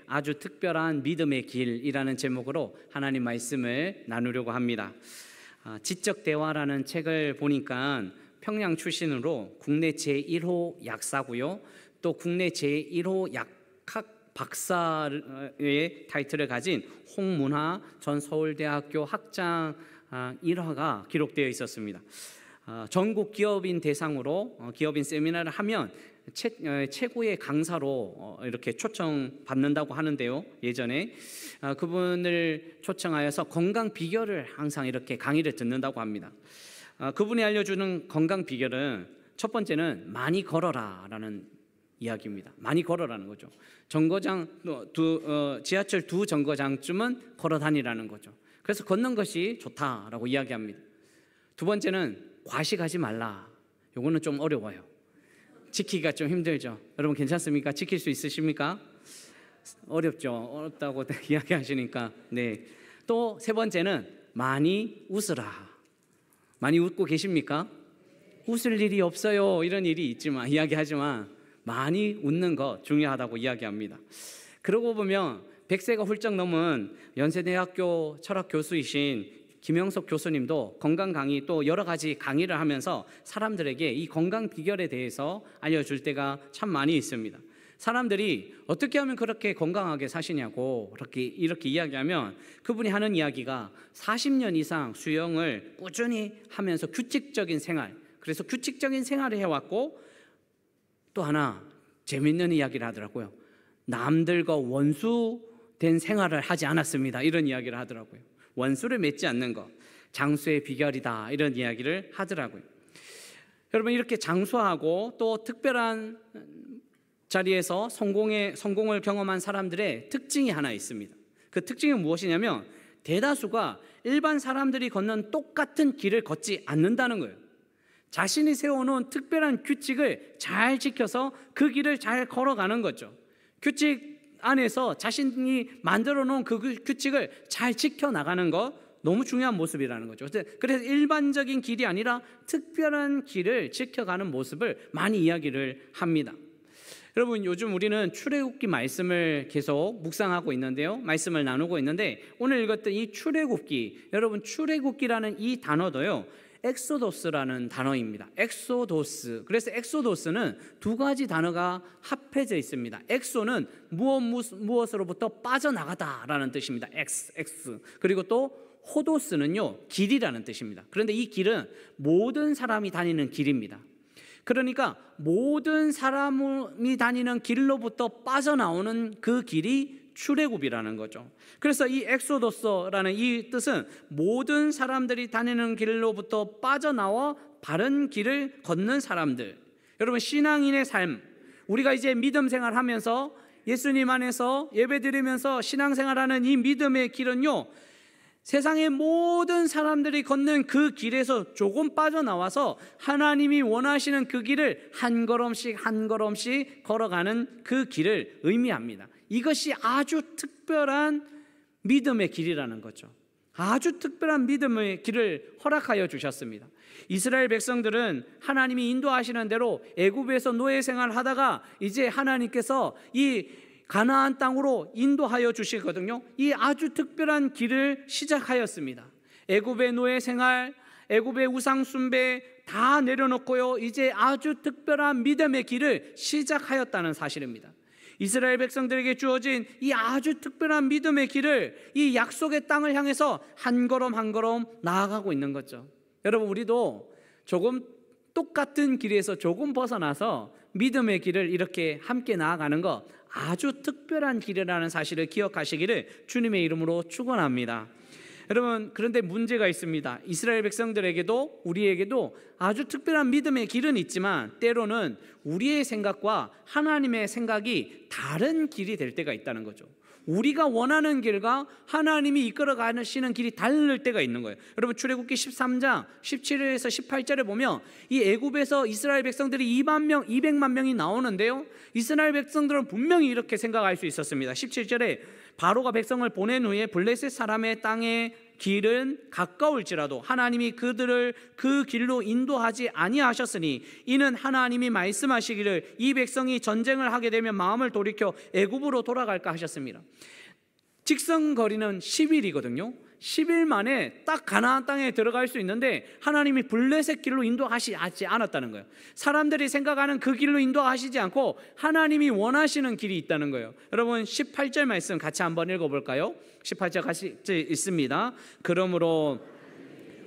아주 특별한 믿음의 길이라는 제목으로 하나님 말씀을 나누려고 합니다. 지적 대화라는 책을 보니까 평양 출신으로 국내 제1호 약사고요, 또 국내 제1호 약학 박사의 타이틀을 가진 홍문화 전 서울대학교 학장 일화가 기록되어 있었습니다. 전국 기업인 대상으로 기업인 세미나를 하면 최고의 강사로 이렇게 초청받는다고 하는데요. 예전에 그분을 초청하여서 건강 비결을 항상 이렇게 강의를 듣는다고 합니다. 그분이 알려주는 건강 비결은 첫 번째는 많이 걸어라라는 이야기입니다. 많이 걸어라는 거죠. 정거장 지하철 2정거장쯤은 걸어 다니라는 거죠. 그래서 걷는 것이 좋다라고 이야기합니다. 두 번째는 과식하지 말라. 요거는 좀 어려워요. 지키기가 좀 힘들죠. 여러분 괜찮습니까? 지킬 수 있으십니까? 어렵죠. 어렵다고 이야기하시니까. 네. 또 세 번째는 많이 웃으라. 많이 웃고 계십니까? 웃을 일이 없어요. 이런 일이 있지만 이야기하지만 많이 웃는 거 중요하다고 이야기합니다. 그러고 보면 100세가 훌쩍 넘은 연세대학교 철학 교수이신 김영석 교수님도 건강 강의 또 여러 가지 강의를 하면서 사람들에게 이 건강 비결에 대해서 알려줄 때가 참 많이 있습니다. 사람들이 어떻게 하면 그렇게 건강하게 사시냐고 이렇게 이야기하면 그분이 하는 이야기가 40년 이상 수영을 꾸준히 하면서 규칙적인 생활, 그래서 규칙적인 생활을 해왔고, 또 하나 재밌는 이야기를 하더라고요. 남들과 원수된 생활을 하지 않았습니다. 이런 이야기를 하더라고요. 원수를 맺지 않는 것, 장수의 비결이다, 이런 이야기를 하더라고요. 여러분, 이렇게 장수하고 또 특별한 자리에서 성공을 경험한 사람들의 특징이 하나 있습니다. 그 특징이 무엇이냐면 대다수가 일반 사람들이 걷는 똑같은 길을 걷지 않는다는 거예요. 자신이 세워놓은 특별한 규칙을 잘 지켜서 그 길을 잘 걸어가는 거죠. 규칙 안에서 자신이 만들어 놓은 그 규칙을 잘 지켜나가는 것, 너무 중요한 모습이라는 거죠. 그래서 일반적인 길이 아니라 특별한 길을 지켜가는 모습을 많이 이야기를 합니다. 여러분, 요즘 우리는 출애굽기 말씀을 계속 묵상하고 있는데요, 말씀을 나누고 있는데, 오늘 읽었던 이 출애굽기, 여러분 출애굽기라는 이 단어도요, 엑소도스라는 단어입니다. 엑소도스. 그래서 엑소도스는 두 가지 단어가 합해져 있습니다. 엑소는 무엇으로부터 빠져나가다라는 뜻입니다. X. 그리고 또 호도스는요, 길이라는 뜻입니다. 그런데 이 길은 모든 사람이 다니는 길입니다. 그러니까 모든 사람이 다니는 길로부터 빠져나오는 그 길이 출애굽이라는 거죠. 그래서 이 엑소도스라는 이 뜻은 모든 사람들이 다니는 길로부터 빠져나와 바른 길을 걷는 사람들. 여러분, 신앙인의 삶, 우리가 이제 믿음 생활하면서 예수님 안에서 예배드리면서 신앙생활하는 이 믿음의 길은요, 세상의 모든 사람들이 걷는 그 길에서 조금 빠져나와서 하나님이 원하시는 그 길을 한 걸음씩 걸어가는 그 길을 의미합니다. 이것이 아주 특별한 믿음의 길이라는 거죠. 아주 특별한 믿음의 길을 허락하여 주셨습니다. 이스라엘 백성들은 하나님이 인도하시는 대로 애굽에서 노예 생활하다가 이제 하나님께서 이 가나안 땅으로 인도하여 주시거든요. 이 아주 특별한 길을 시작하였습니다. 애굽의 노예 생활, 애굽의 우상 숭배 다 내려놓고요, 이제 아주 특별한 믿음의 길을 시작하였다는 사실입니다. 이스라엘 백성들에게 주어진 이 아주 특별한 믿음의 길을, 이 약속의 땅을 향해서 한 걸음 한 걸음 나아가고 있는 거죠. 여러분, 우리도 조금 똑같은 길에서 조금 벗어나서 믿음의 길을 이렇게 함께 나아가는 것, 아주 특별한 길이라는 사실을 기억하시기를 주님의 이름으로 축원합니다. 여러분, 그런데 문제가 있습니다. 이스라엘 백성들에게도 우리에게도 아주 특별한 믿음의 길은 있지만 때로는 우리의 생각과 하나님의 생각이 다른 길이 될 때가 있다는 거죠. 우리가 원하는 길과 하나님이 이끌어 가시는 길이 다를 때가 있는 거예요. 여러분, 출애굽기 13장 17절에서 18절에 보면 이 애굽에서 이스라엘 백성들이 200만 명이 나오는데요, 이스라엘 백성들은 분명히 이렇게 생각할 수 있었습니다. 17절에 바로가 백성을 보낸 후에 블레셋 사람의 땅에 길은 가까울지라도 하나님이 그들을 그 길로 인도하지 아니하셨으니 이는 하나님이 말씀하시기를 이 백성이 전쟁을 하게 되면 마음을 돌이켜 애굽으로 돌아갈까 하셨습니다. 직선거리는 10일이거든요. 10일 만에 딱 가나안 땅에 들어갈 수 있는데 하나님이 블레셋 길로 인도하시지 않았다는 거예요. 사람들이 생각하는 그 길로 인도하시지 않고 하나님이 원하시는 길이 있다는 거예요. 여러분 18절 말씀 같이 한번 읽어볼까요? 18절 같이 있습니다. 그러므로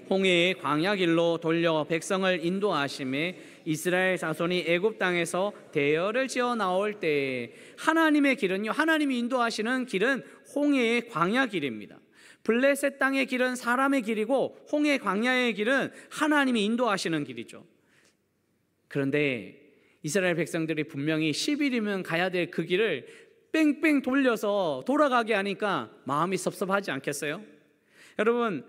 홍해의 광야 길로 돌려 백성을 인도하심에 이스라엘 자손이 애굽 땅에서 대열을 지어 나올 때 하나님의 길은요, 하나님이 인도하시는 길은 홍해의 광야 길입니다. 블레셋 땅의 길은 사람의 길이고 홍해 광야의 길은 하나님이 인도하시는 길이죠. 그런데 이스라엘 백성들이 분명히 10일이면 가야 될 그 길을 뺑뺑 돌려서 돌아가게 하니까 마음이 섭섭하지 않겠어요? 여러분,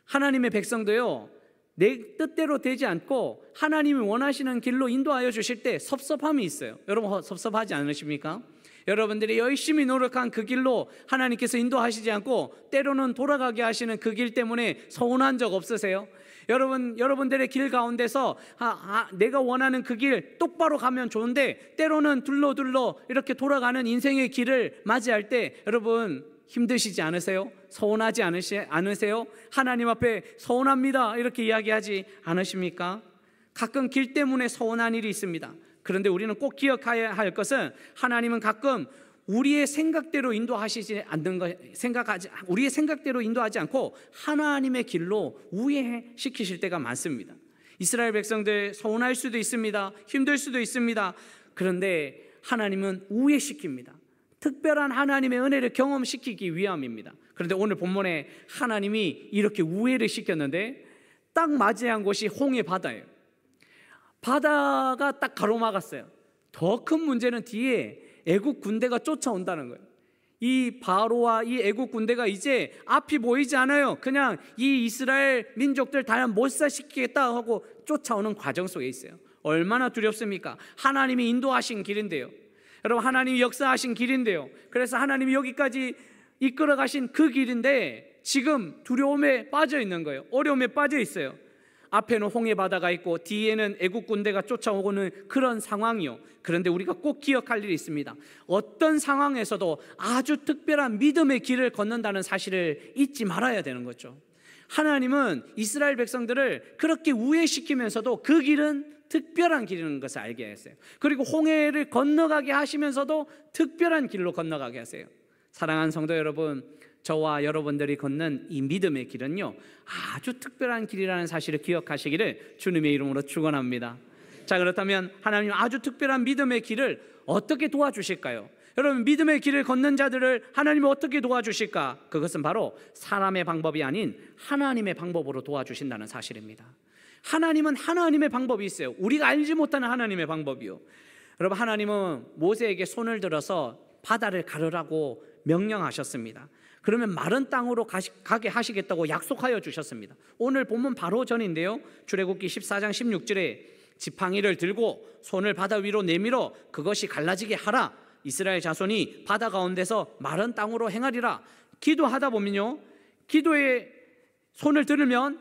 하나님의 백성도요, 내 뜻대로 되지 않고 하나님이 원하시는 길로 인도하여 주실 때 섭섭함이 있어요. 여러분 섭섭하지 않으십니까? 여러분들이 열심히 노력한 그 길로 하나님께서 인도하시지 않고 때로는 돌아가게 하시는 그 길 때문에 서운한 적 없으세요? 여러분들의 길 가운데서 내가 원하는 그 길 똑바로 가면 좋은데 때로는 둘러 이렇게 돌아가는 인생의 길을 맞이할 때 여러분 힘드시지 않으세요? 서운하지 않으세요? 하나님 앞에 서운합니다 이렇게 이야기하지 않으십니까? 가끔 길 때문에 서운한 일이 있습니다. 그런데 우리는 꼭 기억해야 할 것은 하나님은 가끔 우리의 생각대로 인도하시지 않는 것, 우리의 생각대로 인도하지 않고 하나님의 길로 우회시키실 때가 많습니다. 이스라엘 백성들 서운할 수도 있습니다. 힘들 수도 있습니다. 그런데 하나님은 우회시킵니다. 특별한 하나님의 은혜를 경험시키기 위함입니다. 그런데 오늘 본문에 하나님이 이렇게 우회를 시켰는데 딱 맞이한 곳이 홍해 바다예요. 바다가 딱 가로막았어요. 더 큰 문제는 뒤에 애국 군대가 쫓아온다는 거예요. 이 바로와 이 애국 군대가 이제 앞이 보이지 않아요. 그냥 이 이스라엘 민족들 다 몰살시키겠다 하고 쫓아오는 과정 속에 있어요. 얼마나 두렵습니까? 하나님이 인도하신 길인데요. 여러분, 하나님이 역사하신 길인데요. 그래서 하나님이 여기까지 이끌어 가신 그 길인데 지금 두려움에 빠져 있는 거예요. 어려움에 빠져 있어요. 앞에는 홍해 바다가 있고 뒤에는 애국 군대가 쫓아오는 그런 상황이요. 그런데 우리가 꼭 기억할 일이 있습니다. 어떤 상황에서도 아주 특별한 믿음의 길을 걷는다는 사실을 잊지 말아야 되는 거죠. 하나님은 이스라엘 백성들을 그렇게 우회시키면서도 그 길은 특별한 길인 것을 알게 했어요. 그리고 홍해를 건너가게 하시면서도 특별한 길로 건너가게 하세요. 사랑하는 성도 여러분, 저와 여러분들이 걷는 이 믿음의 길은요, 아주 특별한 길이라는 사실을 기억하시기를 주님의 이름으로 축원합니다. 자, 그렇다면 하나님 아주 특별한 믿음의 길을 어떻게 도와주실까요? 여러분, 믿음의 길을 걷는 자들을 하나님이 어떻게 도와주실까? 그것은 바로 사람의 방법이 아닌 하나님의 방법으로 도와주신다는 사실입니다. 하나님은 하나님의 방법이 있어요. 우리가 알지 못하는 하나님의 방법이요. 여러분, 하나님은 모세에게 손을 들어서 바다를 가르라고 명령하셨습니다. 그러면 마른 땅으로 가게 하시겠다고 약속하여 주셨습니다. 오늘 본문 바로 전인데요, 출애굽기 14장 16절에 지팡이를 들고 손을 바다 위로 내밀어 그것이 갈라지게 하라. 이스라엘 자손이 바다 가운데서 마른 땅으로 행하리라. 기도하다 보면요, 기도에 손을 들으면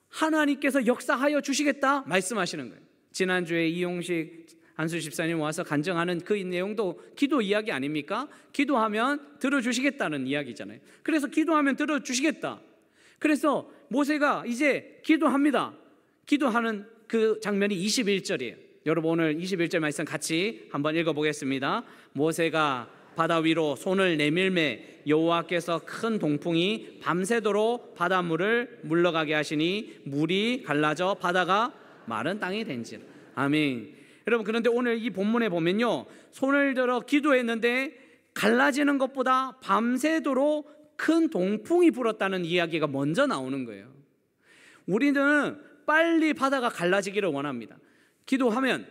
하나님께서 역사하여 주시겠다 말씀하시는 거예요. 지난주에 이용식 한수 집사님 와서 간증하는 그 내용도 기도 이야기 아닙니까? 기도하면 들어주시겠다는 이야기잖아요. 그래서 기도하면 들어주시겠다. 그래서 모세가 이제 기도합니다. 기도하는 그 장면이 21절이에요. 여러분, 오늘 21절 말씀 같이 한번 읽어보겠습니다. 모세가 바다 위로 손을 내밀매 여호와께서 큰 동풍이 밤새도록 바닷물을 물러가게 하시니 물이 갈라져 바다가 마른 땅이 된지라. 아멘. 여러분, 그런데 오늘 이 본문에 보면요, 손을 들어 기도했는데 갈라지는 것보다 밤새도록 큰 동풍이 불었다는 이야기가 먼저 나오는 거예요. 우리는 빨리 바다가 갈라지기를 원합니다. 기도하면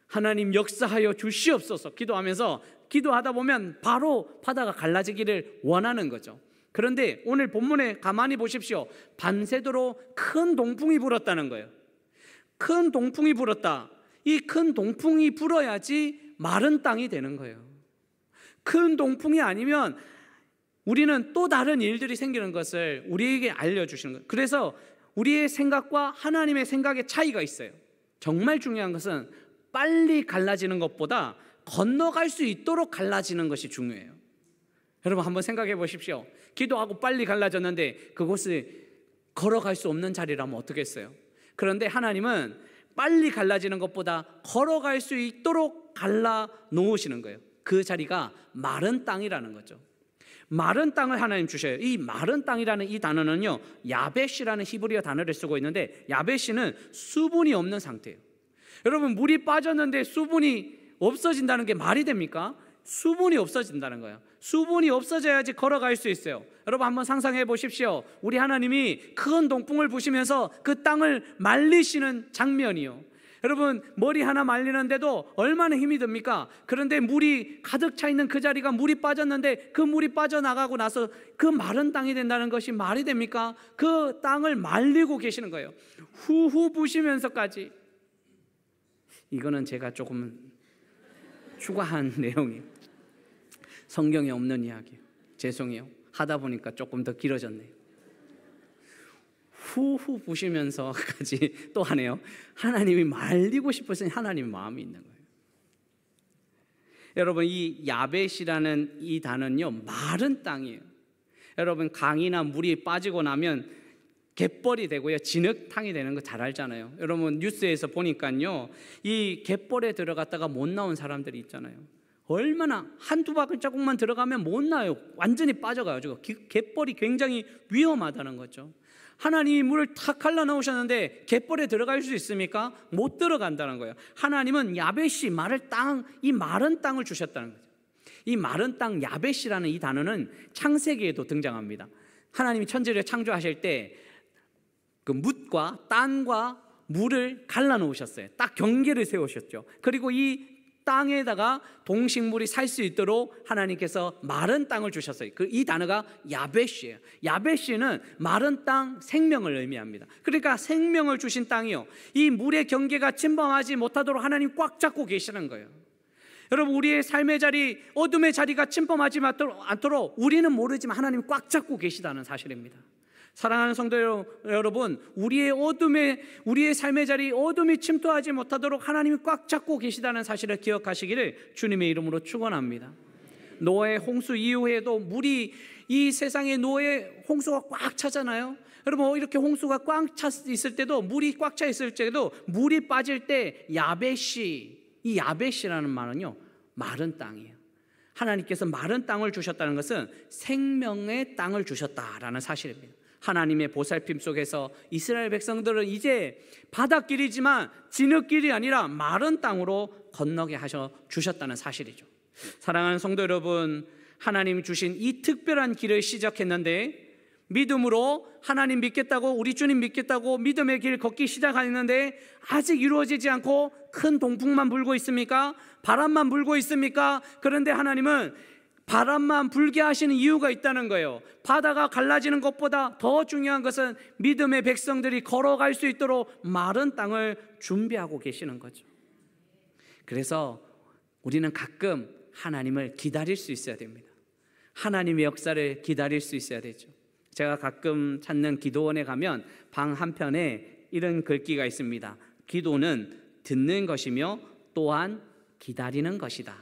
하나님 역사하여 주시옵소서 기도하면서 기도하다 보면 바로 바다가 갈라지기를 원하는 거죠. 그런데 오늘 본문에 가만히 보십시오. 밤새도록 큰 동풍이 불었다는 거예요. 큰 동풍이 불었다. 이 큰 동풍이 불어야지 마른 땅이 되는 거예요. 큰 동풍이 아니면 우리는 또 다른 일들이 생기는 것을 우리에게 알려주시는 거예요. 그래서 우리의 생각과 하나님의 생각의 차이가 있어요. 정말 중요한 것은 빨리 갈라지는 것보다 건너갈 수 있도록 갈라지는 것이 중요해요. 여러분 한번 생각해 보십시오. 기도하고 빨리 갈라졌는데 그곳을 걸어갈 수 없는 자리라면 어떻겠어요? 그런데 하나님은 빨리 갈라지는 것보다 걸어갈 수 있도록 갈라 놓으시는 거예요. 그 자리가 마른 땅이라는 거죠. 마른 땅을 하나님 주셔요. 이 마른 땅이라는 이 단어는요, 야벳이라는 히브리어 단어를 쓰고 있는데, 야벳은 수분이 없는 상태예요. 여러분, 물이 빠졌는데 수분이 없어진다는 게 말이 됩니까? 수분이 없어진다는 거예요. 수분이 없어져야지 걸어갈 수 있어요. 여러분 한번 상상해 보십시오. 우리 하나님이 큰 동풍을 부시면서 그 땅을 말리시는 장면이요. 여러분, 머리 하나 말리는데도 얼마나 힘이 듭니까? 그런데 물이 가득 차 있는 그 자리가 물이 빠졌는데 그 물이 빠져나가고 나서 그 마른 땅이 된다는 것이 말이 됩니까? 그 땅을 말리고 계시는 거예요. 후후 부시면서까지. 이거는 제가 조금 추가한 내용이에요. 성경에 없는 이야기예요. 죄송해요. 하다 보니까 조금 더 길어졌네요. 후후 부시면서까지 또 하네요. 하나님이 말리고 싶으신 하나님의 마음이 있는 거예요. 여러분, 이 야벳이라는 이 단어는요, 마른 땅이에요. 여러분, 강이나 물이 빠지고 나면 갯벌이 되고요, 진흙탕이 되는 거 잘 알잖아요. 여러분 뉴스에서 보니까요, 이 갯벌에 들어갔다가 못 나온 사람들이 있잖아요. 얼마나 한두 발자국만 들어가면 못 나요. 완전히 빠져가지고 갯벌이 굉장히 위험하다는 거죠. 하나님이 물을 탁 갈라놓으셨는데 갯벌에 들어갈 수 있습니까? 못 들어간다는 거예요. 하나님은 야벳이 마른 땅, 이 마른 땅을 주셨다는 거죠. 이 마른 땅 야벳이라는 이 단어는 창세기에도 등장합니다. 하나님이 천지를 창조하실 때 그 뭇과 땅과 물을 갈라놓으셨어요. 딱 경계를 세우셨죠. 그리고 이 땅에다가 동식물이 살 수 있도록 하나님께서 마른 땅을 주셨어요. 이 단어가 야벳이에요. 야벳은 마른 땅, 생명을 의미합니다. 그러니까 생명을 주신 땅이요, 이 물의 경계가 침범하지 못하도록 하나님 꽉 잡고 계시는 거예요. 여러분, 우리의 삶의 자리, 어둠의 자리가 침범하지 않도록 우리는 모르지만 하나님이 꽉 잡고 계시다는 사실입니다. 사랑하는 성도 여러분, 우리의 삶의 자리, 어둠이 침투하지 못하도록 하나님이 꽉 잡고 계시다는 사실을 기억하시기를 주님의 이름으로 축원합니다. 노아의 홍수 이후에도 물이, 이 세상에 노아의 홍수가 꽉 차잖아요. 여러분, 이렇게 홍수가 꽉 차 있을 때도, 물이 꽉 차 있을 때도 물이 빠질 때 야벳이, 이 야벳이라는 말은요, 마른 땅이에요. 하나님께서 마른 땅을 주셨다는 것은 생명의 땅을 주셨다라는 사실입니다. 하나님의 보살핌 속에서 이스라엘 백성들은 이제 바닷길이지만 진흙길이 아니라 마른 땅으로 건너게 하셔 주셨다는 사실이죠. 사랑하는 성도 여러분, 하나님 주신 이 특별한 길을 시작했는데, 믿음으로 하나님 믿겠다고, 우리 주님 믿겠다고 믿음의 길 걷기 시작했는데 아직 이루어지지 않고 큰 동풍만 불고 있습니까? 바람만 불고 있습니까? 그런데 하나님은 바람만 불게 하시는 이유가 있다는 거예요. 바다가 갈라지는 것보다 더 중요한 것은 믿음의 백성들이 걸어갈 수 있도록 마른 땅을 준비하고 계시는 거죠. 그래서 우리는 가끔 하나님을 기다릴 수 있어야 됩니다. 하나님의 역사를 기다릴 수 있어야 되죠. 제가 가끔 찾는 기도원에 가면 방 한편에 이런 글귀가 있습니다. 기도는 듣는 것이며 또한 기다리는 것이다.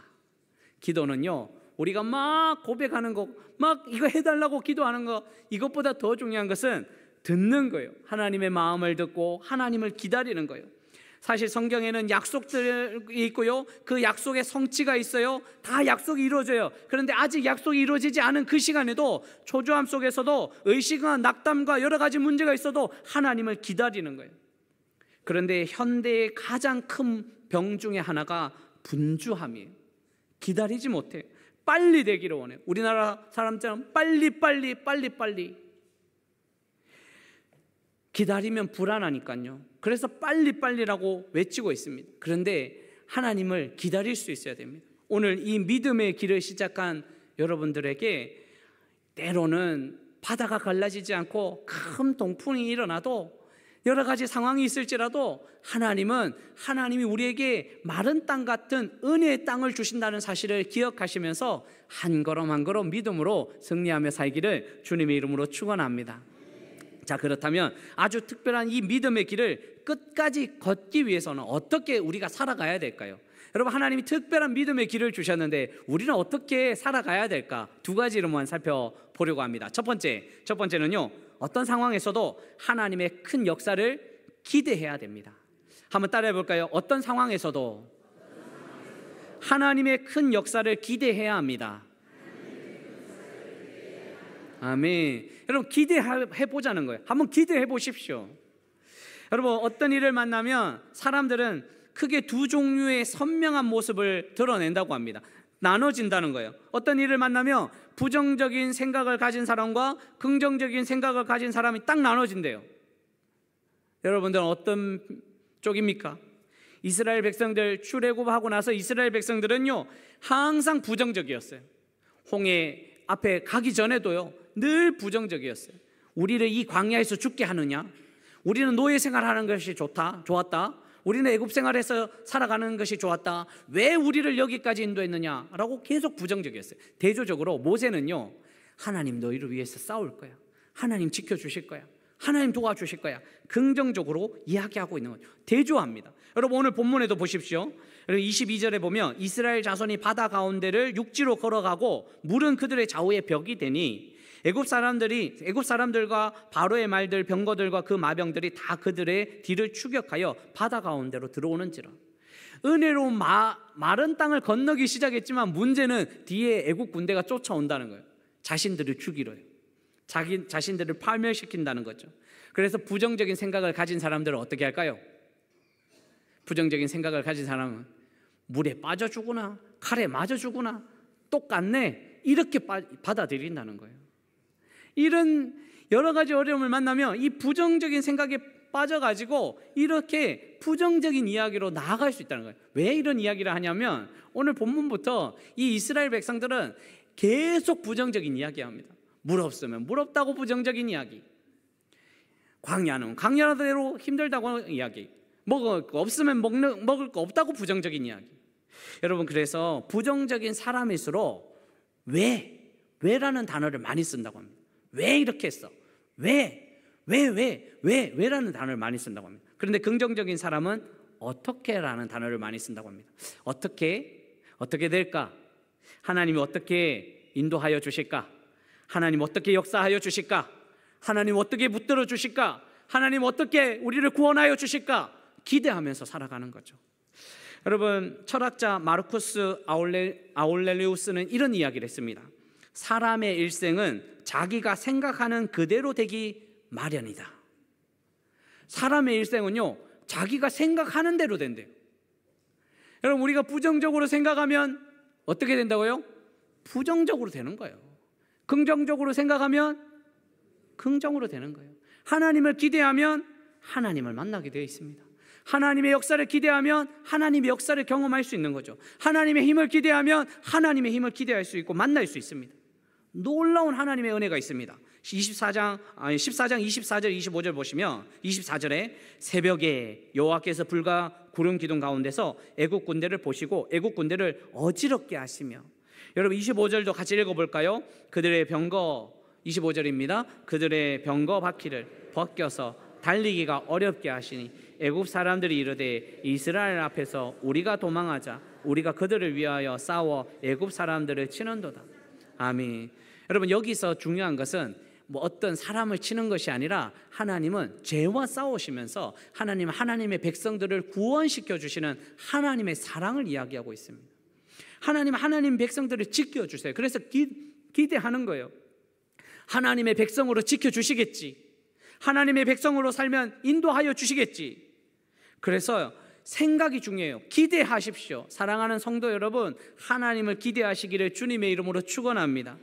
기도는요, 우리가 막 고백하는 거, 막 이거 해달라고 기도하는 거, 이것보다 더 중요한 것은 듣는 거예요. 하나님의 마음을 듣고 하나님을 기다리는 거예요. 사실 성경에는 약속들이 있고요, 그 약속의 성취가 있어요. 다 약속이 이루어져요. 그런데 아직 약속이 이루어지지 않은 그 시간에도, 초조함 속에서도, 의식과 낙담과 여러 가지 문제가 있어도 하나님을 기다리는 거예요. 그런데 현대의 가장 큰 병 중에 하나가 분주함이에요. 기다리지 못해요. 빨리 되기를 원해요. 우리나라 사람처럼 빨리. 기다리면 불안하니까요. 그래서 빨리라고 외치고 있습니다. 그런데 하나님을 기다릴 수 있어야 됩니다. 오늘 이 믿음의 길을 시작한 여러분들에게 때로는 바다가 갈라지지 않고 큰 동풍이 일어나도 여러 가지 상황이 있을지라도 하나님이 우리에게 마른 땅 같은 은혜의 땅을 주신다는 사실을 기억하시면서 한 걸음 한 걸음 믿음으로 승리하며 살기를 주님의 이름으로 축원합니다. 자, 그렇다면 아주 특별한 이 믿음의 길을 끝까지 걷기 위해서는 어떻게 우리가 살아가야 될까요? 여러분, 하나님이 특별한 믿음의 길을 주셨는데 우리는 어떻게 살아가야 될까? 두 가지로만 살펴보려고 합니다. 첫 번째는요, 어떤 상황에서도 하나님의 큰 역사를 기대해야 됩니다. 한번 따라해 볼까요? 어떤 상황에서도 하나님의 큰 역사를 기대해야 합니다. 아멘. 여러분, 기대해 보자는 거예요. 한번 기대해 보십시오. 여러분, 어떤 일을 만나면 사람들은 크게 두 종류의 선명한 모습을 드러낸다고 합니다. 나눠진다는 거예요. 어떤 일을 만나면 부정적인 생각을 가진 사람과 긍정적인 생각을 가진 사람이 딱 나눠진대요. 여러분들은 어떤 쪽입니까? 이스라엘 백성들 출애굽하고 나서 이스라엘 백성들은요, 항상 부정적이었어요. 홍해 앞에 가기 전에도요, 늘 부정적이었어요. 우리를 이 광야에서 죽게 하느냐? 우리는 노예 생활하는 것이 좋았다. 우리는 애굽 생활에서 살아가는 것이 좋았다. 왜 우리를 여기까지 인도했느냐라고 계속 부정적이었어요. 대조적으로 모세는요, 하나님 너희를 위해서 싸울 거야. 하나님 지켜주실 거야. 하나님 도와주실 거야. 긍정적으로 이야기하고 있는 거죠. 대조합니다. 여러분, 오늘 본문에도 보십시오. 22절에 보면 이스라엘 자손이 바다 가운데를 육지로 걸어가고 물은 그들의 좌우에 벽이 되니 애굽 사람들과 바로의 말들 병거들과 그 마병들이 다 그들의 뒤를 추격하여 바다 가운데로 들어오는지라. 은혜로운 마른 땅을 건너기 시작했지만 문제는 뒤에 애굽 군대가 쫓아온다는 거예요. 자신들을 죽이려요. 자신들을 파멸시킨다는 거죠. 그래서 부정적인 생각을 가진 사람들은 어떻게 할까요? 부정적인 생각을 가진 사람은 물에 빠져 죽으나 칼에 맞아 죽으나 똑같네, 이렇게 받아들인다는 거예요. 이런 여러 가지 어려움을 만나면 이 부정적인 생각에 빠져가지고 이렇게 부정적인 이야기로 나아갈 수 있다는 거예요. 왜 이런 이야기를 하냐면 오늘 본문부터 이 이스라엘 백성들은 계속 부정적인 이야기합니다. 물 없으면 물 없다고 부정적인 이야기, 광야는 광야대로 힘들다고 이야기, 먹을 거 없으면 먹을 거 없다고 부정적인 이야기. 여러분, 그래서 부정적인 사람일수록 왜라는 단어를 많이 쓴다고 합니다. 왜 이렇게 했어? 왜라는 단어를 많이 쓴다고 합니다. 그런데 긍정적인 사람은 어떻게라는 단어를 많이 쓴다고 합니다. 어떻게 될까? 하나님이 어떻게 인도하여 주실까? 하나님 어떻게 역사하여 주실까? 하나님 어떻게 붙들어 주실까? 하나님 어떻게 우리를 구원하여 주실까? 기대하면서 살아가는 거죠. 여러분, 철학자 마르쿠스 아울렐리우스는 이런 이야기를 했습니다. 사람의 일생은 자기가 생각하는 그대로 되기 마련이다. 사람의 일생은요, 자기가 생각하는 대로 된대요. 여러분, 우리가 부정적으로 생각하면 어떻게 된다고요? 부정적으로 되는 거예요. 긍정적으로 생각하면 긍정으로 되는 거예요. 하나님을 기대하면 하나님을 만나게 되어 있습니다. 하나님의 역사를 기대하면 하나님의 역사를 경험할 수 있는 거죠. 하나님의 힘을 기대하면 하나님의 힘을 기대할 수 있고 만날 수 있습니다. 놀라운 하나님의 은혜가 있습니다. 14장 24절 25절 보시면 24절에 새벽에 여호와께서 불과 구름 기둥 가운데서 애국 군대를 보시고 애국 군대를 어지럽게 하시며, 여러분 25절도 같이 읽어볼까요? 그들의 병거, 25절입니다. 그들의 병거 바퀴를 벗겨서 달리기가 어렵게 하시니 애국 사람들이 이르되 이스라엘 앞에서 우리가 도망하자. 우리가 그들을 위하여 싸워 애국 사람들을 치는도다. 아멘. 여러분, 여기서 중요한 것은 어떤 사람을 치는 것이 아니라 하나님은 죄와 싸우시면서 하나님의 백성들을 구원시켜 주시는 하나님의 사랑을 이야기하고 있습니다. 하나님 백성들을 지켜주세요. 그래서 기대하는 거예요. 하나님의 백성으로 지켜주시겠지. 하나님의 백성으로 살면 인도하여 주시겠지. 그래서 생각이 중요해요. 기대하십시오. 사랑하는 성도 여러분, 하나님을 기대하시기를 주님의 이름으로 축원합니다.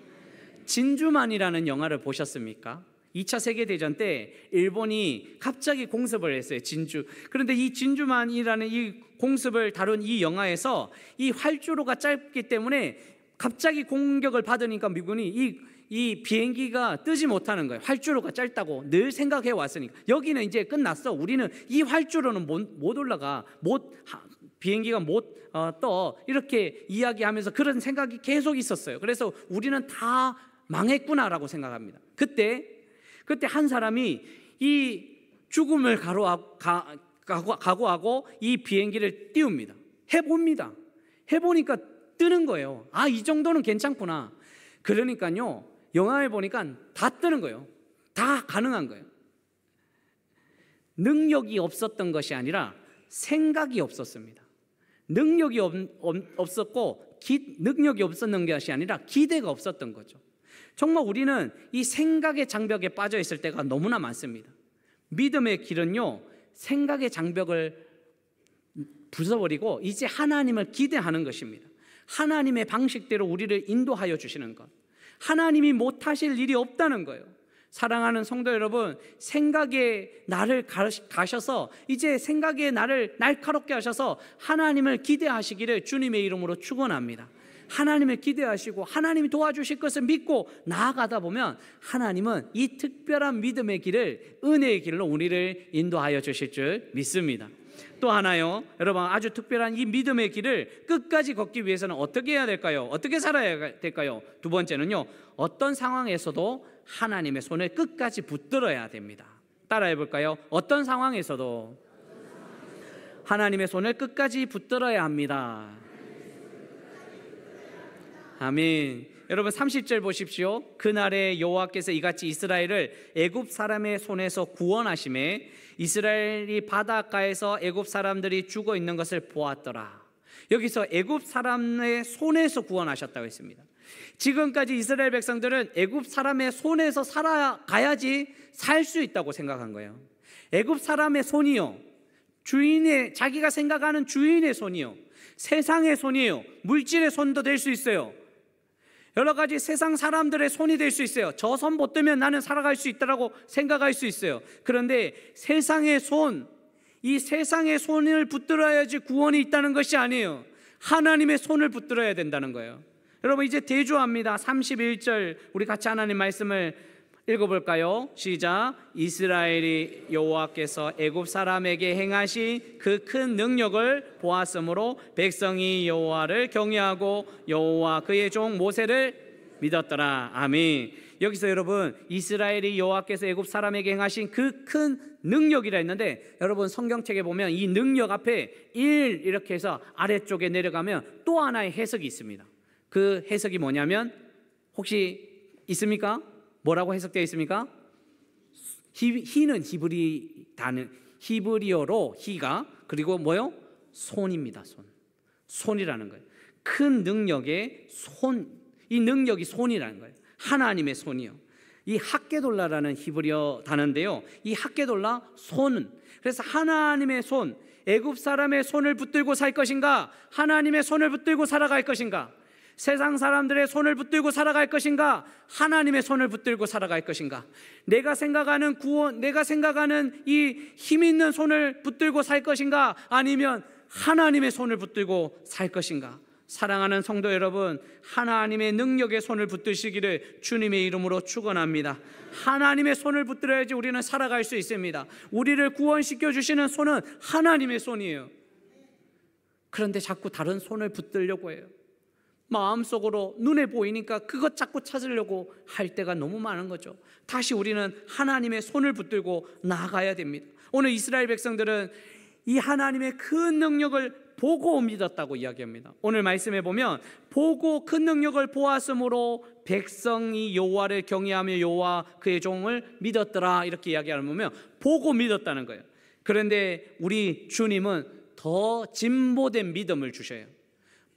진주만이라는 영화를 보셨습니까? 2차 세계대전 때 일본이 갑자기 공습을 했어요. 그런데 이 진주만이라는 이 공습을 다룬 이 영화에서 이 활주로가 짧기 때문에 갑자기 공격을 받으니까 미군이 이 비행기가 뜨지 못하는 거예요. 활주로가 짧다고 늘 생각해 왔으니까. 여기는 이제 끝났어. 우리는 이 활주로는 못 올라가. 비행기가 못 떠. 이렇게 이야기하면서 그런 생각이 계속 있었어요. 그래서 우리는 다 망했구나라고 생각합니다. 그때 한 사람이 이 죽음을 각오하고 이 비행기를 띄웁니다. 해봅니다. 해보니까 뜨는 거예요. 아, 이 정도는 괜찮구나. 그러니까요, 영화에 보니까 다 뜨는 거예요. 다 가능한 거예요. 능력이 없었던 것이 아니라 생각이 없었습니다. 능력이 없었고 능력이 없었던 것이 아니라 기대가 없었던 거죠. 정말 우리는 이 생각의 장벽에 빠져 있을 때가 너무나 많습니다. 믿음의 길은요, 생각의 장벽을 부숴버리고 이제 하나님을 기대하는 것입니다. 하나님의 방식대로 우리를 인도하여 주시는 것. 하나님이 못하실 일이 없다는 거예요. 사랑하는 성도 여러분, 생각의 나를 가셔서 이제 생각의 나를 날카롭게 하셔서 하나님을 기대하시기를 주님의 이름으로 축원합니다. 하나님을 기대하시고 하나님이 도와주실 것을 믿고 나아가다 보면 하나님은 이 특별한 믿음의 길을, 은혜의 길로 우리를 인도하여 주실 줄 믿습니다. 또 하나요, 여러분, 아주 특별한 이 믿음의 길을 끝까지 걷기 위해서는 어떻게 해야 될까요? 어떻게 살아야 될까요? 두 번째는요, 어떤 상황에서도 하나님의 손을 끝까지 붙들어야 됩니다. 따라해 볼까요? 어떤 상황에서도 하나님의 손을 끝까지 붙들어야 합니다. 아멘. 여러분 30절 보십시오. 그날에 여호와께서 이같이 이스라엘을 애굽 사람의 손에서 구원하심에 이스라엘이 바닷가에서 애굽 사람들이 죽어 있는 것을 보았더라. 여기서 애굽 사람의 손에서 구원하셨다고 했습니다. 지금까지 이스라엘 백성들은 애굽 사람의 손에서 살아가야지 살 수 있다고 생각한 거예요. 애굽 사람의 손이요, 자기가 생각하는 주인의 손이요, 세상의 손이에요. 물질의 손도 될 수 있어요. 여러 가지 세상 사람들의 손이 될 수 있어요. 저 손 붙들면 나는 살아갈 수 있다라고 생각할 수 있어요. 그런데 세상의 손, 이 세상의 손을 붙들어야지 구원이 있다는 것이 아니에요. 하나님의 손을 붙들어야 된다는 거예요. 여러분 이제 대조합니다. 31절 우리 같이 하나님 말씀을 읽어볼까요? 시작. 이스라엘이 여호와께서 애굽 사람에게 행하신 그 큰 능력을 보았으므로 백성이 여호와를 경외하고 여호와 그의 종 모세를 믿었더라. 아멘. 여기서 여러분 이스라엘이 여호와께서 애굽 사람에게 행하신 그 큰 능력이라 했는데, 여러분 성경책에 보면 이 능력 앞에 1 이렇게 해서 아래쪽에 내려가면 또 하나의 해석이 있습니다. 그 해석이 뭐냐면 혹시 있습니까? 뭐라고 해석되어 있습니까? 히는 히브리어로 히가, 그리고 뭐요? 손입니다. 손이라는 거예요. 큰 능력의 손, 이 능력이 손이라는 거예요. 하나님의 손이요. 이 학게돌라라는 히브리어 단어인데요, 이 학게돌라 손은, 그래서 하나님의 손, 애굽 사람의 손을 붙들고 살 것인가, 하나님의 손을 붙들고 살아갈 것인가, 세상 사람들의 손을 붙들고 살아갈 것인가, 하나님의 손을 붙들고 살아갈 것인가, 내가 생각하는 구원, 내가 생각하는 이 힘 있는 손을 붙들고 살 것인가, 아니면 하나님의 손을 붙들고 살 것인가. 사랑하는 성도 여러분, 하나님의 능력의 손을 붙드시기를 주님의 이름으로 축원합니다. 하나님의 손을 붙들어야지 우리는 살아갈 수 있습니다. 우리를 구원시켜 주시는 손은 하나님의 손이에요. 그런데 자꾸 다른 손을 붙들려고 해요. 마음속으로 눈에 보이니까 그것 자꾸 찾으려고 할 때가 너무 많은 거죠. 다시 우리는 하나님의 손을 붙들고 나아가야 됩니다. 오늘 이스라엘 백성들은 이 하나님의 큰 능력을 보고 믿었다고 이야기합니다. 오늘 말씀에 보면 보고 큰 능력을 보았으므로 백성이 여호와를 경외하며 여호와 그의 종을 믿었더라, 이렇게 이야기하면 보고 믿었다는 거예요. 그런데 우리 주님은 더 진보된 믿음을 주셔요.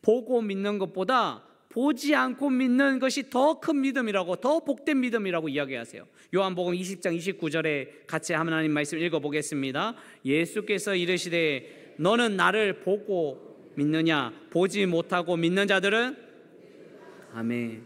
보고 믿는 것보다 보지 않고 믿는 것이 더 큰 믿음이라고, 더 복된 믿음이라고 이야기하세요. 요한복음 20장 29절에 같이 하나님 말씀 읽어보겠습니다. 예수께서 이르시되 너는 나를 보고 믿느냐, 보지 못하고 믿는 자들은 아멘.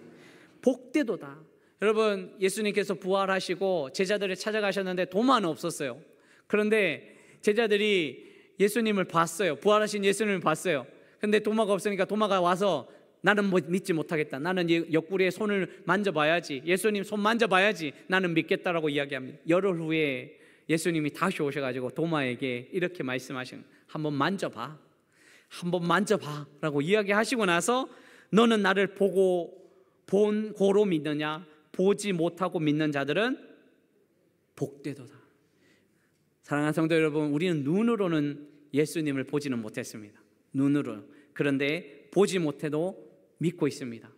복되도다. 여러분 예수님께서 부활하시고 제자들을 찾아가셨는데 도마는 없었어요. 그런데 제자들이 예수님을 봤어요. 부활하신 예수님을 봤어요. 근데 도마가 없으니까 도마가 와서 나는 뭐 믿지 못하겠다. 나는 옆구리에 손을 만져봐야지. 예수님 손 만져봐야지. 나는 믿겠다라고 이야기합니다. 열흘 후에 예수님이 다시 오셔가지고 도마에게 이렇게 말씀하신, 한번 만져봐, 한번 만져봐 라고 이야기하시고 나서 너는 나를 보고 본 고로 믿느냐, 보지 못하고 믿는 자들은 복되도다. 사랑하는 성도 여러분, 우리는 눈으로는 예수님을 보지는 못했습니다. 눈으로. 그런데 보지 못해도 믿고 있습니다.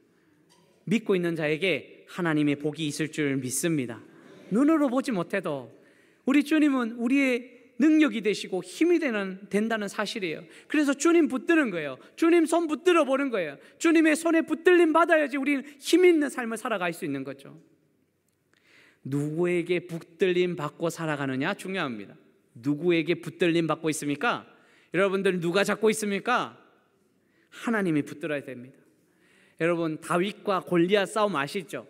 믿고 있는 자에게 하나님의 복이 있을 줄 믿습니다. 눈으로 보지 못해도 우리 주님은 우리의 능력이 되시고 힘이 된다는 사실이에요. 그래서 주님 붙드는 거예요. 주님 손 붙들어 보는 거예요. 주님의 손에 붙들림 받아야지 우리는 힘 있는 삶을 살아갈 수 있는 거죠. 누구에게 붙들림 받고 살아가느냐 중요합니다. 누구에게 붙들림 받고 있습니까? 여러분들 누가 잡고 있습니까? 하나님이 붙들어야 됩니다. 여러분, 다윗과 골리앗 싸움 아시죠?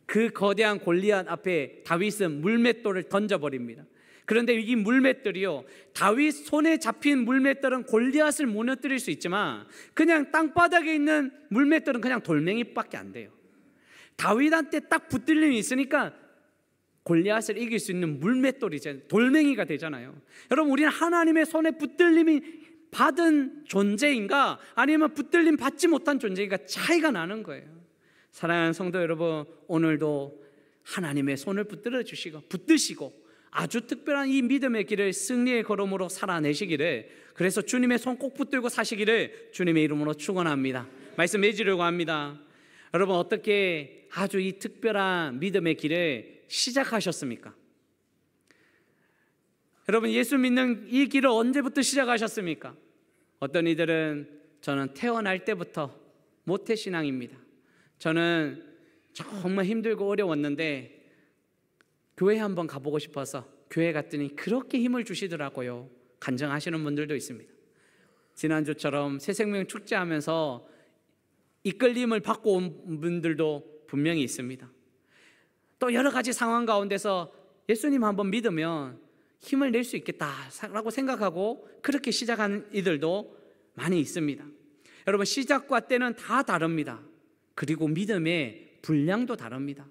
그 거대한 골리앗 앞에 다윗은 물맷돌을 던져버립니다. 그런데 이 물맷돌이요, 다윗 손에 잡힌 물맷돌은 골리앗을 무너뜨릴 수 있지만 그냥 땅바닥에 있는 물맷돌은 그냥 돌멩이밖에 안 돼요. 다윗한테 딱 붙들림이 있으니까 골리앗을 이길 수 있는 물맷돌이 이제 돌멩이가 되잖아요. 여러분, 우리는 하나님의 손에 붙들림이 받은 존재인가 아니면 붙들림 받지 못한 존재인가 차이가 나는 거예요. 사랑하는 성도 여러분, 오늘도 하나님의 손을 붙드시고 아주 특별한 이 믿음의 길을 승리의 걸음으로 살아내시기를, 그래서 주님의 손 꼭 붙들고 사시기를 주님의 이름으로 축원합니다. 말씀 맺으려고 합니다. 여러분, 어떻게 아주 이 특별한 믿음의 길을 시작하셨습니까? 여러분, 예수 믿는 이 길을 언제부터 시작하셨습니까? 어떤 이들은 저는 태어날 때부터 모태신앙입니다. 저는 정말 힘들고 어려웠는데 교회 한번 가보고 싶어서 교회 갔더니 그렇게 힘을 주시더라고요. 간증하시는 분들도 있습니다. 지난주처럼 새생명 축제하면서 이끌림을 받고 온 분들도 분명히 있습니다. 또 여러 가지 상황 가운데서 예수님 한번 믿으면 힘을 낼 수 있겠다라고 생각하고 그렇게 시작하는 이들도 많이 있습니다. 여러분, 시작과 때는 다 다릅니다. 그리고 믿음의 분량도 다릅니다.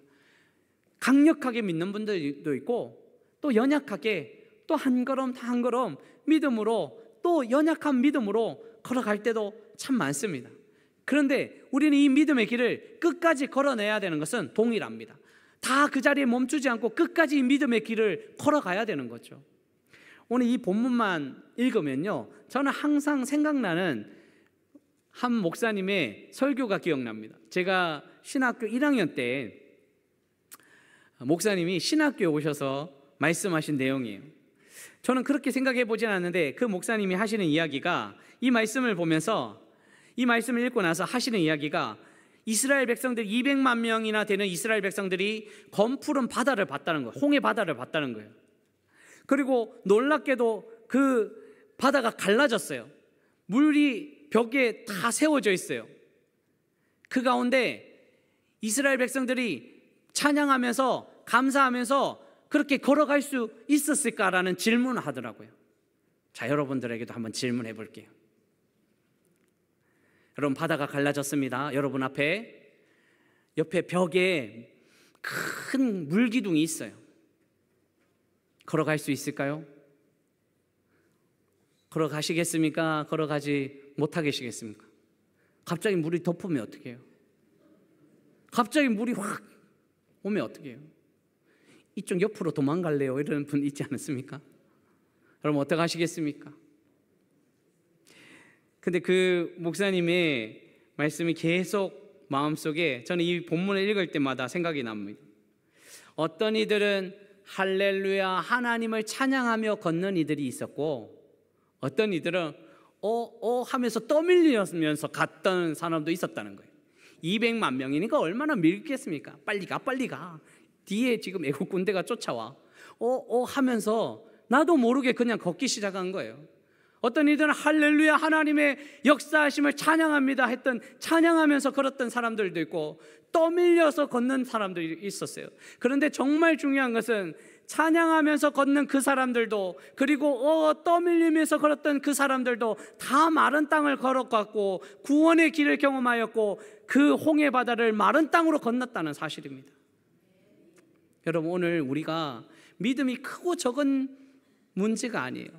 강력하게 믿는 분들도 있고 또 연약하게 또 한 걸음 한 걸음 믿음으로 또 연약한 믿음으로 걸어갈 때도 참 많습니다. 그런데 우리는 이 믿음의 길을 끝까지 걸어내야 되는 것은 동일합니다. 다 그 자리에 멈추지 않고 끝까지 이 믿음의 길을 걸어가야 되는 거죠. 오늘 이 본문만 읽으면요, 저는 항상 생각나는 한 목사님의 설교가 기억납니다. 제가 신학교 1학년 때 목사님이 신학교에 오셔서 말씀하신 내용이에요. 저는 그렇게 생각해 보진 않는데 그 목사님이 하시는 이야기가, 이 말씀을 보면서 이 말씀을 읽고 나서 하시는 이야기가, 이스라엘 백성들 200만 명이나 되는 이스라엘 백성들이 검푸른 바다를 봤다는 거예요. 홍해 바다를 봤다는 거예요. 그리고 놀랍게도 그 바다가 갈라졌어요. 물이 벽에 다 세워져 있어요. 그 가운데 이스라엘 백성들이 찬양하면서 감사하면서 그렇게 걸어갈 수 있었을까라는 질문을 하더라고요. 자, 여러분들에게도 한번 질문해 볼게요. 여러분, 바다가 갈라졌습니다. 여러분 앞에 옆에 벽에 큰 물기둥이 있어요. 걸어갈 수 있을까요? 걸어가시겠습니까? 걸어가지 못하겠습니까? 갑자기 물이 덮으면 어떻게 해요? 갑자기 물이 확 오면 어떻게 해요? 이쪽 옆으로 도망갈래요? 이런 분 있지 않습니까? 여러분, 어떻게 하시겠습니까? 근데 그 목사님의 말씀이 계속 마음속에, 저는 이 본문을 읽을 때마다 생각이 납니다. 어떤 이들은 할렐루야 하나님을 찬양하며 걷는 이들이 있었고, 어떤 이들은 하면서 떠밀리면서 갔던 사람도 있었다는 거예요. 200만 명이니까 얼마나 밀겠습니까? 빨리 가. 뒤에 지금 애국 군대가 쫓아와. 하면서 나도 모르게 그냥 걷기 시작한 거예요. 어떤 이들은 할렐루야 하나님의 역사하심을 찬양합니다 했던, 찬양하면서 걸었던 사람들도 있고 떠밀려서 걷는 사람들이 있었어요. 그런데 정말 중요한 것은 찬양하면서 걷는 그 사람들도, 그리고 떠밀리면서 걸었던 그 사람들도 다 마른 땅을 걸어갔고 구원의 길을 경험하였고 그 홍해 바다를 마른 땅으로 건넜다는 사실입니다. 여러분, 오늘 우리가 믿음이 크고 적은 문제가 아니에요.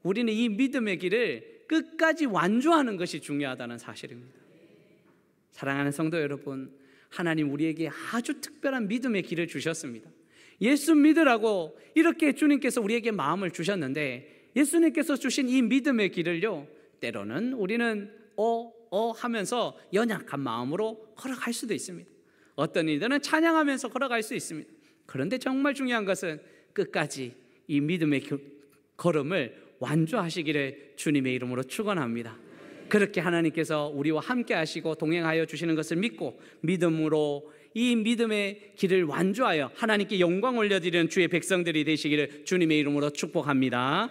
우리는 이 믿음의 길을 끝까지 완주하는 것이 중요하다는 사실입니다. 사랑하는 성도 여러분, 하나님 우리에게 아주 특별한 믿음의 길을 주셨습니다. 예수 믿으라고 이렇게 주님께서 우리에게 마음을 주셨는데, 예수님께서 주신 이 믿음의 길을요, 때로는 우리는 하면서 연약한 마음으로 걸어갈 수도 있습니다. 어떤 이들은 찬양하면서 걸어갈 수 있습니다. 그런데 정말 중요한 것은 끝까지 이 믿음의 걸음을 완주하시기를 주님의 이름으로 축원합니다. 그렇게 하나님께서 우리와 함께 하시고 동행하여 주시는 것을 믿고 믿음으로 이 믿음의 길을 완주하여 하나님께 영광 올려드리는 주의 백성들이 되시기를 주님의 이름으로 축복합니다.